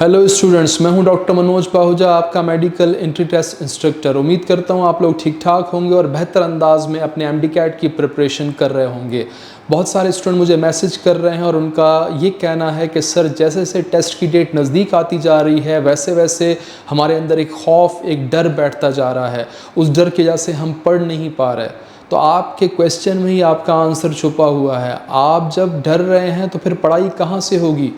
Hello students, मैं हूं doctor Manoj Pahuja, आपका मेडिकल एंट्री टेस्ट इंस्ट्रक्टर। उम्मीद करता हूं आप लोग ठीक ठाक होंगे और बेहतर अंदाज में अपने एमडी-कैट की प्रिपरेशन कर रहे होंगे। बहुत सारे स्टूडेंट मुझे मैसेज कर रहे हैं और उनका ये कहना है कि सर जैसे जैसे टेस्ट की डेट नज़दीक आती जा रही है वैसे वैसे हमारे अंदर एक खौफ, एक डर बैठता जा रहा है। उस डर की वजह से हम पढ़ नहीं पा रहे। तो आपके क्वेश्चन में ही आपका आंसर छुपा हुआ है। आप जब डर रहे हैं तो फिर पढ़ाई कहाँ से होगी?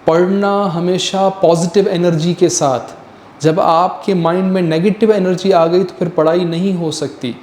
पढ़ना हमेशा पॉजिटिव एनर्जी के साथ। जब आपके माइंड में नेगेटिव एनर्जी आ गई तो फिर पढ़ाई नहीं हो सकती।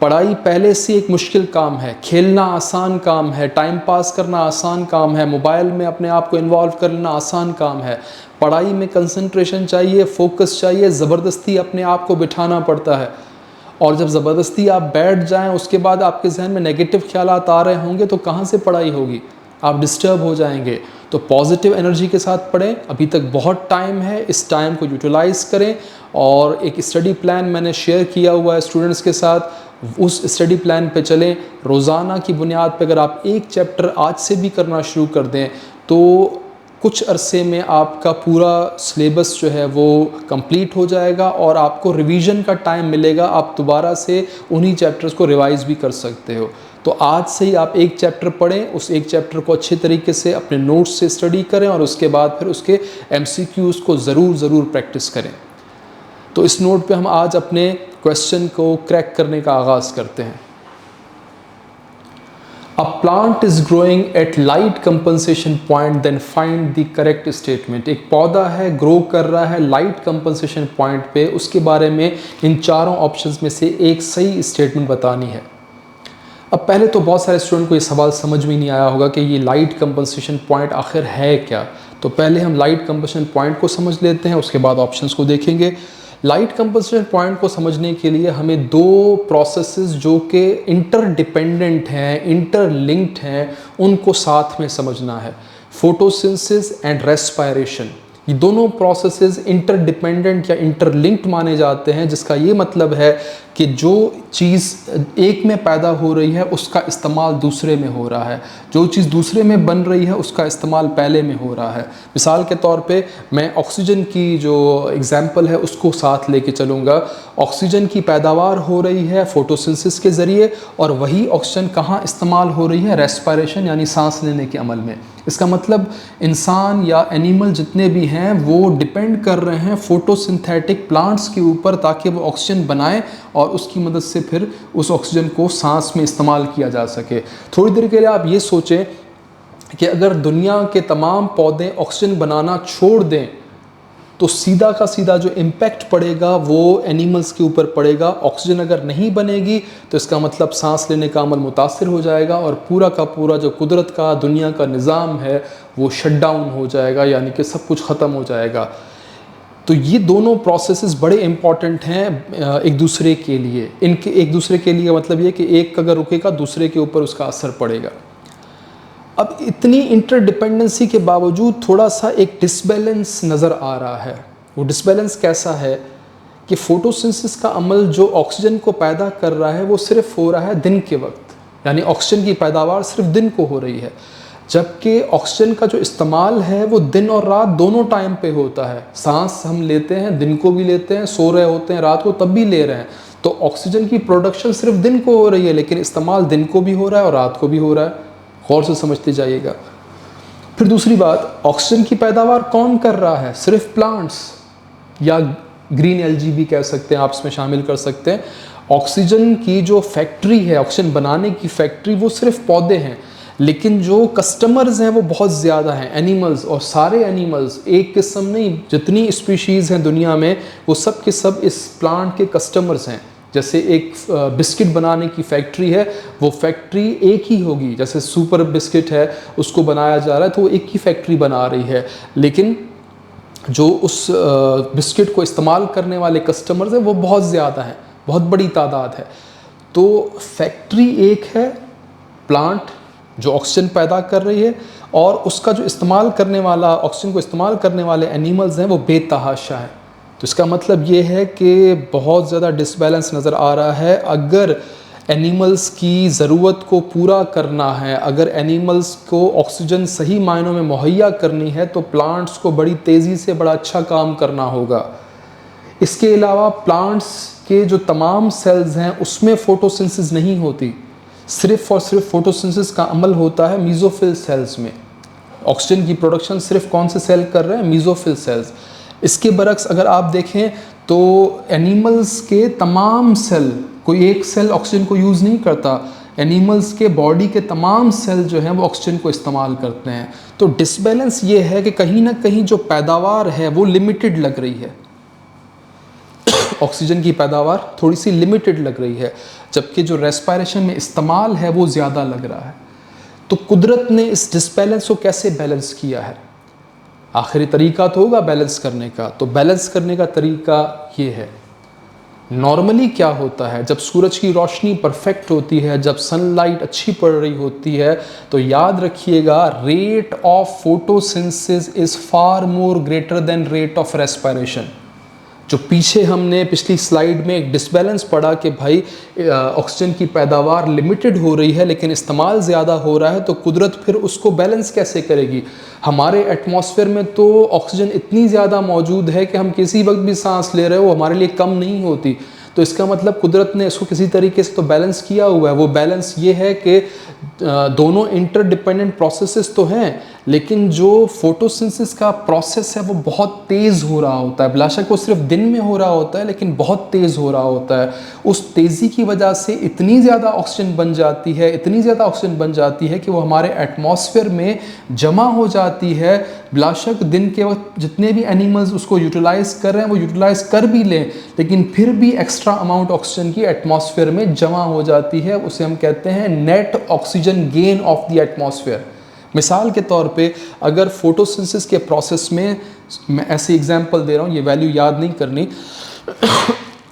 पढ़ाई पहले से एक मुश्किल काम है, खेलना आसान काम है, टाइम पास करना आसान काम है, मोबाइल में अपने आप को इन्वॉल्व कर लेना आसान काम है। पढ़ाई में कंसंट्रेशन चाहिए, फोकस चाहिए, ज़बरदस्ती अपने आप को बिठाना पड़ता है। और जब ज़बरदस्ती आप बैठ जाएं उसके बाद आपके जहन में नेगेटिव ख्यालात आ रहे होंगे तो कहाँ से पढ़ाई होगी? आप डिस्टर्ब हो जाएंगे। तो पॉजिटिव एनर्जी के साथ पढ़ें। अभी तक बहुत टाइम है, इस टाइम को यूटिलाइज़ करें। और एक स्टडी प्लान मैंने शेयर किया हुआ है स्टूडेंट्स के साथ, उस स्टडी प्लान पे चलें। रोज़ाना की बुनियाद पे अगर आप एक चैप्टर आज से भी करना शुरू कर दें तो कुछ अरसे में आपका पूरा सिलेबस जो है वो कंप्लीट हो जाएगा और आपको रिवीजन का टाइम मिलेगा। आप दोबारा से उन्हीं चैप्टर्स को रिवाइज़ भी कर सकते हो। तो आज से ही आप एक चैप्टर पढ़ें, उस एक चैप्टर को अच्छे तरीके से अपने नोट्स से स्टडी करें और उसके बाद फिर उसके एमसीक्यूज़ को ज़रूर प्रैक्टिस करें। तो इस नोट पे हम आज अपने क्वेश्चन को क्रैक करने का आगाज़ करते हैं। A plant is growing at light compensation point, then find the correct statement। एक पौधा है, ग्रो कर रहा है लाइट कंपनसेशन पॉइंट पे, उसके बारे में इन चारों ऑप्शंस में से एक सही स्टेटमेंट बतानी है। अब पहले तो बहुत सारे स्टूडेंट को ये सवाल समझ में नहीं आया होगा कि ये लाइट कंपनसेशन पॉइंट आखिर है क्या। तो पहले हम लाइट कंपनसेशन पॉइंट को समझ लेते हैं, उसके बाद ऑप्शंस को देखेंगे। लाइट कंपनसेशन पॉइंट को समझने के लिए हमें दो प्रोसेसेस जो कि इंटरडिपेंडेंट हैं, इंटरलिंक्ड हैं, उनको साथ में समझना है। फोटोसिंथेसिस एंड रेस्पिरेशन, ये दोनों प्रोसेसेस इंटरडिपेंडेंट या इंटरलिंक्ड माने जाते हैं, जिसका ये मतलब है कि जो चीज़ एक में पैदा हो रही है उसका इस्तेमाल दूसरे में हो रहा है, जो चीज़ दूसरे में बन रही है उसका इस्तेमाल पहले में हो रहा है। मिसाल के तौर पे मैं ऑक्सीजन की जो एग्जांपल है उसको साथ लेके चलूँगा। ऑक्सीजन की पैदावार हो रही है फोटोसिंथेसिस के ज़रिए और वही ऑक्सीजन कहाँ इस्तेमाल हो रही है? रेस्पिरेशन यानी सांस लेने के अमल में। इसका मतलब इंसान या एनिमल जितने भी हैं वो डिपेंड कर रहे हैं फोटोसिंथेटिक प्लांट्स के ऊपर ताकि वो ऑक्सीजन बनाएं और उसकी मदद से फिर उस ऑक्सीजन को सांस में इस्तेमाल किया जा सके। थोड़ी देर के लिए आप ये सोचें कि अगर दुनिया के तमाम पौधे ऑक्सीजन बनाना छोड़ दें तो सीधा का सीधा जो इम्पैक्ट पड़ेगा वो एनिमल्स के ऊपर पड़ेगा। ऑक्सीजन अगर नहीं बनेगी तो इसका मतलब सांस लेने का अमल मुतासिर हो जाएगा और पूरा का पूरा जो कुदरत का, दुनिया का निज़ाम है वो शट डाउन हो जाएगा, यानी कि सब कुछ ख़त्म हो जाएगा। तो ये दोनों प्रोसेसेस बड़े इंपॉर्टेंट हैं एक दूसरे के लिए। इनके एक दूसरे के लिए मतलब ये कि एक अगर रुकेगा दूसरे के ऊपर उसका असर पड़ेगा। अब इतनी इंटरडिपेंडेंसी के बावजूद थोड़ा सा एक डिसबैलेंस नज़र आ रहा है। वो डिसबैलेंस कैसा है कि फोटोसिंथेसिस का अमल जो ऑक्सीजन को पैदा कर रहा है वो सिर्फ हो रहा है दिन के वक्त, यानी ऑक्सीजन की पैदावार सिर्फ दिन को हो रही है, जबकि ऑक्सीजन का जो इस्तेमाल है वो दिन और रात दोनों टाइम पे होता है। सांस हम लेते हैं, दिन को भी लेते हैं, सो रहे होते हैं रात को तब भी ले रहे हैं। तो ऑक्सीजन की प्रोडक्शन सिर्फ दिन को हो रही है लेकिन इस्तेमाल दिन को भी हो रहा है और रात को भी हो रहा है। गौर से समझते जाइएगा। फिर दूसरी बात, ऑक्सीजन की पैदावार कौन कर रहा है? सिर्फ प्लांट्स या ग्रीन एल्गी भी कह सकते हैं, आप इसमें शामिल कर सकते हैं। ऑक्सीजन की जो फैक्ट्री है, ऑक्सीजन बनाने की फैक्ट्री, वो सिर्फ पौधे हैं, लेकिन जो कस्टमर्स हैं वो बहुत ज़्यादा हैं, एनिमल्स। और सारे एनिमल्स एक किस्म नहीं, जितनी स्पीशीज़ हैं दुनिया में वो सब के सब इस प्लांट के कस्टमर्स हैं। जैसे एक बिस्किट बनाने की फैक्ट्री है, वो फैक्ट्री एक ही होगी। जैसे सुपर बिस्किट है, उसको बनाया जा रहा है तो वो एक ही फैक्ट्री बना रही है, लेकिन जो उस बिस्किट को इस्तेमाल करने वाले कस्टमर्स हैं वो बहुत ज़्यादा हैं, बहुत बड़ी तादाद है। तो फैक्ट्री एक है, प्लांट जो ऑक्सीजन पैदा कर रही है, और उसका जो इस्तेमाल करने वाला, ऑक्सीजन को इस्तेमाल करने वाले एनिमल्स हैं वो बेतहाशा हैं। तो इसका मतलब ये है कि बहुत ज़्यादा डिसबैलेंस नज़र आ रहा है। अगर एनिमल्स की ज़रूरत को पूरा करना है, अगर एनिमल्स को ऑक्सीजन सही मायनों में मुहैया करनी है तो प्लांट्स को बड़ी तेज़ी से बड़ा अच्छा काम करना होगा। इसके अलावा प्लांट्स के जो तमाम सेल्स हैं उसमें फोटोसिंथेसिस नहीं होती, सिर्फ और सिर्फ फोटोसिंथेसिस का अमल होता है मीज़ोफिल सेल्स में। ऑक्सीजन की प्रोडक्शन सिर्फ कौन से सेल कर रहे हैं? Mesophyll sales. इसके बरक्स अगर आप देखें तो एनिमल्स के तमाम सेल, कोई एक सेल ऑक्सीजन को यूज़ नहीं करता, एनिमल्स के बॉडी के तमाम सेल जो हैं वो ऑक्सीजन को इस्तेमाल करते हैं। तो डिसबैलेंस ये है कि कहीं ना कहीं जो पैदावार है वो लिमिटेड लग रही है, ऑक्सीजन की पैदावार थोड़ी सी लिमिटेड लग रही है, जबकि जो रेस्पिरेशन में इस्तेमाल है वो ज़्यादा लग रहा है। तो कुदरत ने इस डिसबैलेंस को कैसे बैलेंस किया है? आखिरी तरीका तो होगा बैलेंस करने का, तो बैलेंस करने का तरीका ये है। नॉर्मली क्या होता है, जब सूरज की रोशनी परफेक्ट होती है, जब सनलाइट अच्छी पड़ रही होती है, तो याद रखिएगा rate of photosynthesis is far more greater than rate of respiration. जो पीछे हमने पिछली स्लाइड में एक डिसबैलेंस पढ़ा कि भाई ऑक्सीजन की पैदावार लिमिटेड हो रही है लेकिन इस्तेमाल ज़्यादा हो रहा है, तो कुदरत फिर उसको बैलेंस कैसे करेगी? हमारे एटमॉस्फेयर में तो ऑक्सीजन इतनी ज़्यादा मौजूद है कि हम किसी वक्त भी सांस ले रहे हो हमारे लिए कम नहीं होती। तो इसका मतलब कुदरत ने इसको किसी तरीके से तो बैलेंस किया हुआ है। वो बैलेंस ये है कि दोनों इंटरडिपेंडेंट प्रोसेसेस तो हैं, लेकिन जो फोटोसिंथेसिस का प्रोसेस है वो बहुत तेज़ हो रहा होता है। बेशक वो सिर्फ दिन में हो रहा होता है लेकिन बहुत तेज़ हो रहा होता है। उस तेज़ी की वजह से इतनी ज़्यादा ऑक्सीजन बन जाती है, इतनी ज़्यादा ऑक्सीजन बन जाती है कि वो हमारे एटमॉस्फेयर में जमा हो जाती है। बेशक दिन के वक्त जितने भी एनिमल्स उसको यूटिलाइज़ कर रहे हैं वो यूटिलाइज़ कर भी लें, लेकिन फिर भी एक्स्ट्रा अमाउंट ऑक्सीजन की एटमॉस्फेयर में जमा हो जाती है। उसे हम कहते हैं net oxygen gain of the atmosphere. मिसाल के तौर पे अगर फोटोसिंथेसिस के प्रोसेस में, मैं ऐसे एग्जांपल दे रहा हूँ, ये वैल्यू याद नहीं करनी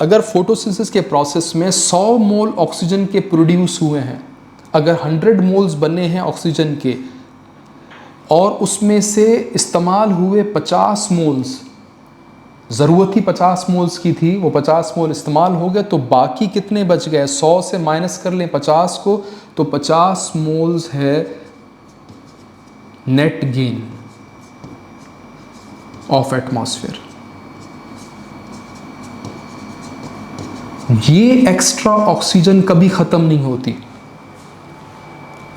अगर फोटोसिंथेसिस के प्रोसेस में 100 मोल ऑक्सीजन के प्रोड्यूस हुए हैं, अगर 100 मोल्स बने हैं ऑक्सीजन के और उसमें से इस्तेमाल हुए 50 मोल्स, ज़रूरत ही 50 मोल्स की थी, वो 50 मोल इस्तेमाल हो गए, तो बाकी कितने बच गए? 100 से माइनस कर लें 50 को, तो 50 मोल्स है नेट गेन ऑफ एटमॉस्फेयर। ये एक्स्ट्रा ऑक्सीजन कभी ख़त्म नहीं होती।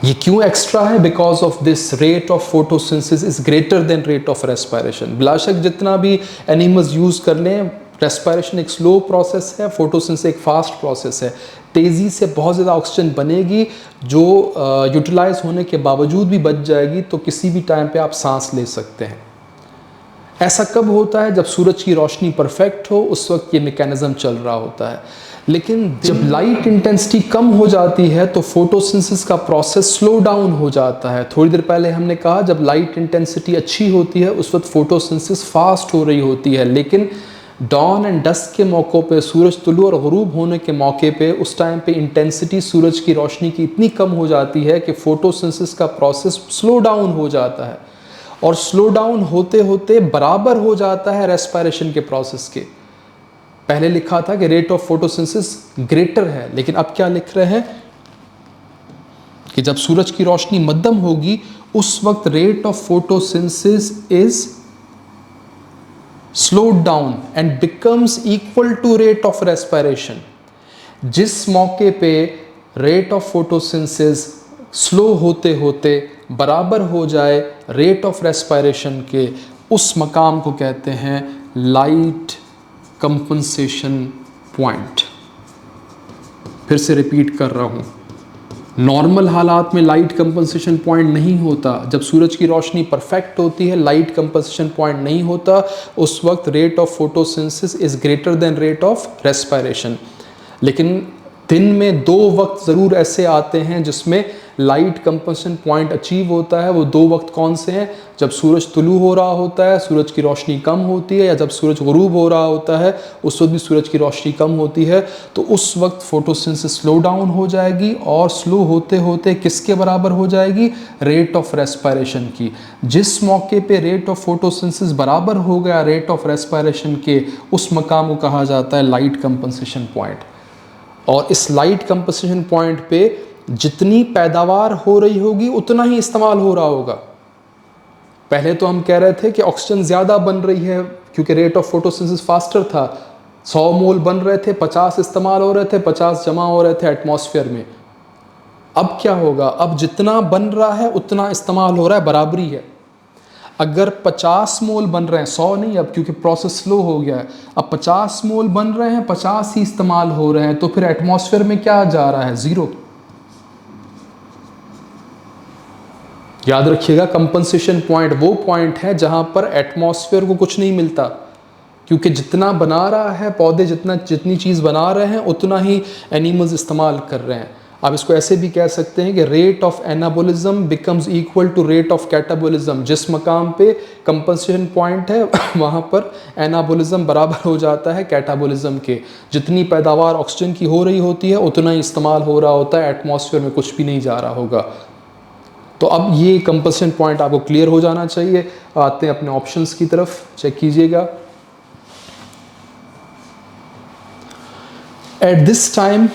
ये क्यों एक्स्ट्रा है? Because of this rate of photosynthesis is greater than rate of respiration. बेशक जितना भी एनिमल्स यूज़ कर लें, रेस्पिरेशन एक स्लो प्रोसेस है, फोटोसिंथेसिस एक फास्ट प्रोसेस है। तेज़ी से बहुत ज़्यादा ऑक्सीजन बनेगी जो यूटिलाइज होने के बावजूद भी बच जाएगी, तो किसी भी टाइम पे आप सांस ले सकते हैं। ऐसा कब होता है? जब सूरज की रोशनी परफेक्ट हो, उस वक्त ये मैकेनिज्म चल रहा होता है। लेकिन जब लाइट इंटेंसिटी कम हो जाती है तो फोटोसिंथेसिस का प्रोसेस स्लो डाउन हो जाता है। थोड़ी देर पहले हमने कहा जब लाइट इंटेंसिटी अच्छी होती है उस वक्त फोटोसिंथेसिस फास्ट हो रही होती है, लेकिन डॉन एंड डस्क के मौक़ों पे, सूरज तुलू और गुरूब होने के मौके पे, उस टाइम पे इंटेंसिटी सूरज की रोशनी की इतनी कम हो जाती है कि फोटोसिंथेसिस का प्रोसेस स्लो डाउन हो जाता है, और स्लो डाउन होते होते बराबर हो जाता है रेस्पिरेशन के प्रोसेस के। पहले लिखा था कि रेट ऑफ फोटोसिंथेसिस ग्रेटर है, लेकिन अब क्या लिख रहे हैं कि जब सूरज की रोशनी मध्यम होगी उस वक्त rate of photosynthesis is slowed down and becomes equal to rate of respiration। जिस मौके पे रेट ऑफ फोटोसिंथेसिस स्लो होते होते बराबर हो जाए रेट ऑफ रेस्पिरेशन के, उस मकाम को कहते हैं लाइट कंपनसेशन पॉइंट। फिर से रिपीट कर रहा हूँ, नॉर्मल हालात में लाइट कंपनसेशन पॉइंट नहीं होता। जब सूरज की रोशनी परफेक्ट होती है लाइट कंपनसेशन पॉइंट नहीं होता, उस वक्त rate of photosynthesis is greater than rate of respiration. लेकिन दिन में 2 वक्त ज़रूर ऐसे आते हैं जिसमें लाइट कंपनसेशन पॉइंट अचीव होता है। वो 2 वक्त कौन से हैं? जब सूरज तुलू हो रहा होता है, सूरज की रोशनी कम होती है, या जब सूरज गुरूब हो रहा होता है उस वक्त भी सूरज की रोशनी कम होती है। तो उस वक्त फोटोसिंथेसिस स्लो डाउन हो जाएगी, और स्लो होते होते किसके बराबर हो जाएगी? रेट ऑफ रेस्पिरेशन की। जिस मौके पे रेट ऑफ फोटोसिंथेसिस बराबर हो गया रेट ऑफ रेस्पिरेशन के, उस मकाम को कहा जाता है लाइट कंपनसेशन पॉइंट। और इस लाइट कंपनसेशन पॉइंट पे जितनी पैदावार हो रही होगी उतना ही इस्तेमाल हो रहा होगा। पहले तो हम कह रहे थे कि ऑक्सीजन ज़्यादा बन रही है क्योंकि रेट ऑफ फोटोसिंथेसिस फास्टर था, 100 मोल बन रहे थे, 50 इस्तेमाल हो रहे थे, 50 जमा हो रहे थे एटमॉस्फेयर में। अब क्या होगा, अब जितना बन रहा है उतना इस्तेमाल हो रहा है, बराबरी है। अगर 50 मोल बन रहे हैं, 100 नहीं अब क्योंकि प्रोसेस स्लो हो गया है, अब 50 मोल बन रहे हैं, 50 ही इस्तेमाल हो रहे हैं, तो फिर एटमॉस्फेयर में क्या जा रहा है, 0। याद रखिएगा कंपनसेशन पॉइंट वो पॉइंट है जहां पर एटमॉस्फेयर को कुछ नहीं मिलता, क्योंकि जितना बना रहा है पौधे, जितनी चीज़ बना रहे हैं उतना ही एनिमल्स इस्तेमाल कर रहे हैं। आप इसको ऐसे भी कह सकते हैं कि rate of anabolism becomes equal to rate of catabolism. जिस मकाम पे कंपनसेशन पॉइंट है वहाँ पर एनाबोलिज्म बराबर हो जाता है कैटाबोलिज्म के। जितनी पैदावार ऑक्सीजन की हो रही होती है उतना ही इस्तेमाल हो रहा होता है, एटमॉस्फेयर में कुछ भी नहीं जा रहा होगा। तो अब ये कंपनसेशन पॉइंट आपको क्लियर हो जाना चाहिए। आते हैं अपने ऑप्शंस की तरफ, चेक कीजिएगा। At this time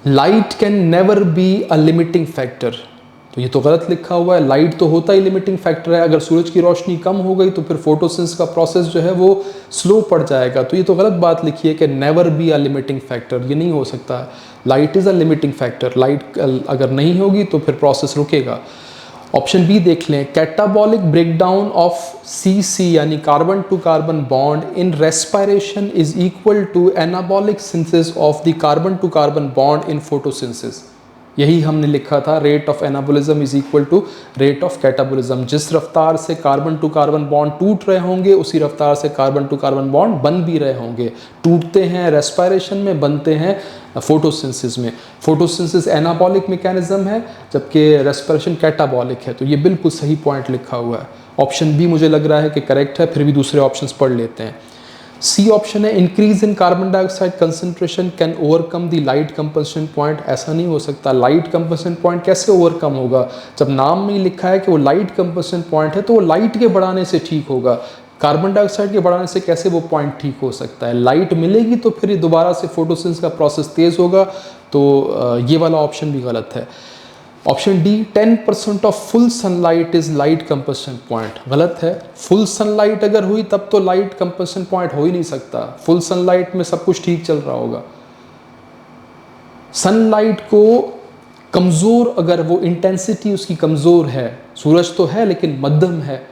light can never be a limiting factor. तो ये तो गलत लिखा हुआ है, लाइट तो होता ही लिमिटिंग फैक्टर है। अगर सूरज की रोशनी कम हो गई तो फिर फोटोसिंथेसिस का प्रोसेस जो है वो स्लो पड़ जाएगा। तो ये तो गलत बात लिखी है कि never be a limiting factor, ये नहीं हो सकता। Light is a limiting factor, light अगर नहीं होगी तो फिर प्रोसेस रुकेगा। ऑप्शन बी देख लें, कैटाबॉलिक ब्रेकडाउन ऑफ CC यानी carbon to carbon bond in respiration is equal to anabolic synthesis of the carbon to carbon bond in photosynthesis. यही हमने लिखा था, rate of anabolism is equal to rate of catabolism. जिस रफ्तार से carbon to carbon bond टूट रहे होंगे उसी रफ्तार से कार्बन टू कार्बन बॉन्ड बन भी रहे होंगे। टूटते हैं रेस्पिरेशन में, बनते हैं फोटोसिंथेसिस में। फोटोसिंथेसिस एनाबॉलिक मैकेनिज्म है जबकि रेस्पिरेशन कैटाबॉलिक है। तो ये बिल्कुल सही पॉइंट लिखा हुआ है। ऑप्शन बी मुझे लग रहा है कि करेक्ट है, फिर भी दूसरे ऑप्शंस पढ़ लेते हैं। सी ऑप्शन है, increase in carbon dioxide concentration can overcome the light compensation point. ऐसा नहीं हो सकता। लाइट कंपनसेशन पॉइंट कैसे ओवरकम होगा? जब नाम में ही लिखा है कि वो लाइट कंपनसेशन पॉइंट है तो वो लाइट के बढ़ाने से ठीक होगा। कार्बन डाइऑक्साइड के बढ़ाने से कैसे वो पॉइंट ठीक हो सकता है? लाइट मिलेगी तो फिर दोबारा से फोटोसिंथेसिस का प्रोसेस तेज होगा। तो ये वाला ऑप्शन भी गलत है। Option D, 10% of full sunlight is light compensation point, गलत है। फुल सनलाइट अगर हुई तब तो लाइट कंपनसेशन पॉइंट हो ही नहीं सकता। फुल सनलाइट में सब कुछ ठीक चल रहा होगा। सनलाइट को कमज़ोर, अगर वो इंटेंसिटी उसकी कमज़ोर है, सूरज तो है लेकिन मध्यम है,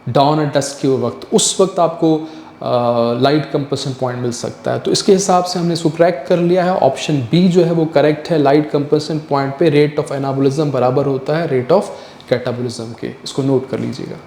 डाउन एंड डस्क के वक्त, उस वक्त आपको लाइट कंपनसेशन पॉइंट मिल सकता है। तो इसके हिसाब से हमने इसको क्रैक कर लिया है। ऑप्शन बी जो है वो करेक्ट है। लाइट कंपनसेशन पॉइंट पे रेट ऑफ एनाबोलिज्म बराबर होता है रेट ऑफ कैटाबोलिज्म के। इसको नोट कर लीजिएगा।